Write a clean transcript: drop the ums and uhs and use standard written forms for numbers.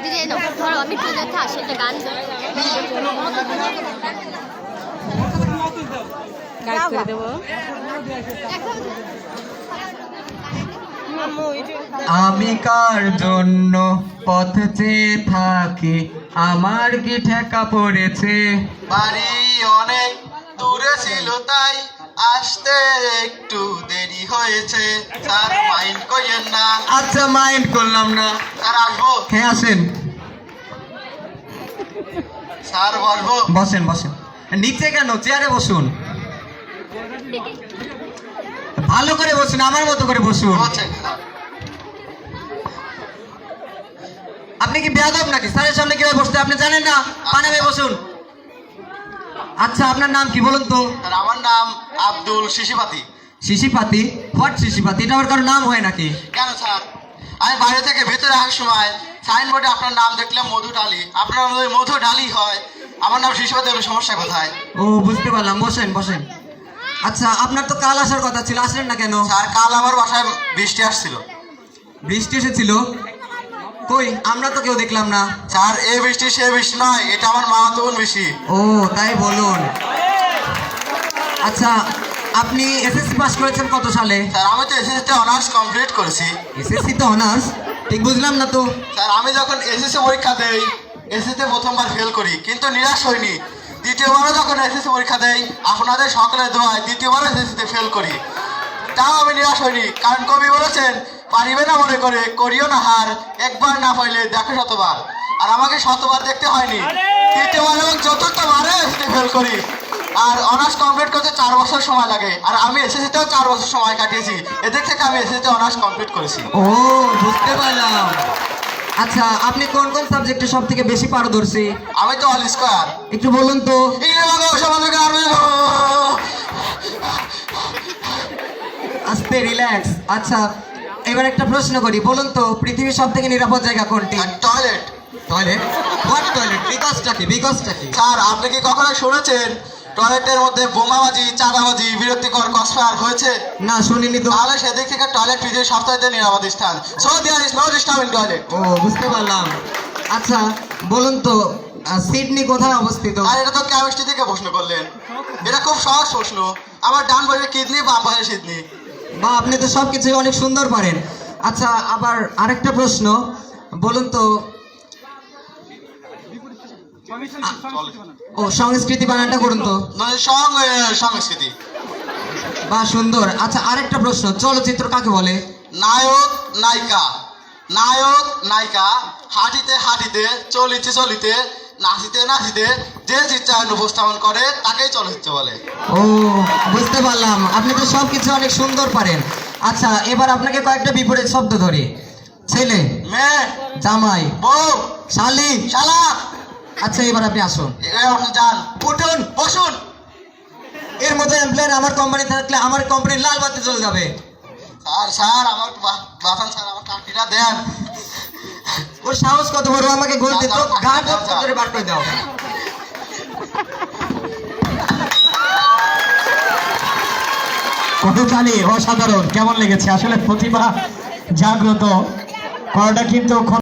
দিদি ধরো আমি পুজোতে আসি একটা গান করে দেবো। আমি কার জন্য পথ চেয়ে থাকি, আমার কি ঠেকা পড়েছে? বাড়ি অনেক দূরে ছিল তাই আসতে একটু দেরি হয়েছে, স্যার মাইন্ড করেন না। আচ্ছা, মাইন্ড করলাম না। স্যার আসবো? হ্যাঁ আসেন, স্যার বলবো? বসেন বসেন। নিচে কেন, চেয়ারে বসুন। ভালো করে বসুন, আমার মতো করে বসুন। আচ্ছা স্যার। আপনি কি বেয়াদব নাকি? স্যারের সামনে কিভাবে বসতে আপনি জানেন না? পানামে বসুন। আচ্ছা, আপনার নাম কি বলুন তো? স্যার আমার নাম আব্দুল শিশিপাতি। শিশিপাতি? হোয়াট শিশিপাতি? এটা আবার কারো নাম হয় নাকি? কেন স্যার? আমি বাইরে থেকে ভেতরে আসার সময় সাইনবোর্ডে আপনার নাম দেখলাম মধু ডালি, আপনার ওই মধু ডালি হয়, আমার নাম শিশিপাতি হলে সমস্যা কোথায়? ও বুঝতে পারলাম, বসেন বসেন। আচ্ছা, আপনার তো কাল আসার কথা ছিল, আসলেন না কেন? স্যার কাল আমার বাসায় বৃষ্টি আসছিল। বৃষ্টি এসেছিল? কই, আমরা তো কেউ দেখলাম না। স্যার এই বৃষ্টি সে বৃষ্টি নয়, এটা আমার মামাতো বোন বৃষ্টি। ও তাই বলুন। আচ্ছা, আপনি এসএসসি পাস করেছেন কত সালে? স্যার আমি তো এসএসসিতে অনার্স কমপ্লিট করেছি। এসএসসি তো অনার্স? ঠিক বুঝলাম না তো। স্যার আমি যখন এসএসসি পরীক্ষা দেই, এসএসসিতে প্রথমবার ফেল করি, কিন্তু নিরাশ হইনি। দ্বিতীয়বারও যখন এসএসসি পরীক্ষা দেই, আপনাদের সকলের দোয়ায় দ্বিতীয়বারও এসএসসিতে ফেল করি। তাও আমি নিরাশ হইনি, কারণ কবি বলেছেন পারিবে না মনে করে করিও না হার, একবার না পাইলে দেখো শতবার। আর আমাকে শতবার দেখতে হয়নি, তৃতীয়বার এবং চতুর্থবারে এসএসসিতে ফেল করি। আর অনার্স কমপ্লিট করতে 4 বছর সময় লাগে, আর আমি এসএসসিতেও 4 বছর সময় কাটিয়েছি। এদিক থেকে আমি এসএসসিতে অনার্স কমপ্লিট করেছি। ও বুঝতে পারলাম। আচ্ছা, আপনি কোন কোন সাবজেক্টে সব থেকে বেশি পারদর্শী? আমি তো অল স্কোয়ার। একটু বলুন তো। আস্তে, রিল্যাক্স। আচ্ছা, এবার একটা প্রশ্ন করি, বলুন তো পৃথিবীর সব থেকে নিরাপদ জায়গা কোনটি? টয়লেট। টয়লেট? What toilet? বিকজটা কি? বিকজটা কি? স্যার আপনি কি কখনো শুনেছেন টয়লেটের মধ্যে বোমাবাজি, চাঁদাবাজি, বিরক্তিকর কসফার হয়েছে? না, শুনিনি তো। তাহলে সেদিক থেকে টয়লেট পৃথিবীর সবথেকে নিরাপদ স্থান। So there is no disturb in toilet. ও বুঝতে পারলাম। আচ্ছা বলুন তো সিডনি কোথায় অবস্থিত? আর এটা তো কেমিস্ট্রি থেকে প্রশ্ন করলেন, এটা খুব সহজ প্রশ্ন। আমার ডান পাশে কিডনি, বাম পাশে সিডনি। বা আপনি তো সব কিছু অনেক সুন্দর পারেন। আচ্ছা, আবার আরেকটা প্রশ্ন, বলুন তো। ও সংস্কৃতি বানানটা করুন তো। মানে সংস্কৃতি। বা সুন্দর। আচ্ছা, আরেকটা প্রশ্ন, চলচ্চিত্র কাকে বলে? নায়ক নায়িকা, নায়ক নায়িকা হাঁটিতে হাঁটিতে, চলিতে চলিতে, নাচিতে নাচিতে যে চিত্রায়ন উপস্থাপন করে তাকেই চলচ্চিত্র বলে। ও বুঝতে পারলাম, আপনি তো সব কিছু অনেক সুন্দর পারেন। আচ্ছা, এবার আপনাকে কয়েকটা বিপরীত শব্দ ধরি। ছেলে, মেয়ে, জামাই, বউ, শালি, শালা। আচ্ছা, এবার আপনি আসুন। আপনি যান, উঠুন, বসুন। এর মতো এমপ্লয়ার আমার কোম্পানি থাকলে আমার কোম্পানির লাল বাতি চলে যাবে। স্যার স্যার আমার বাতান স্যার, আমার কাঠিটা দেন। ওর সাহস কত বড়, আমাকে গলতে তো ঘাট ধরে বার করে দাও। কতখানি অসাধারণ, কেমন লেগেছে? আসলে প্রতিভা জাগ্রত করাটা কিন্তু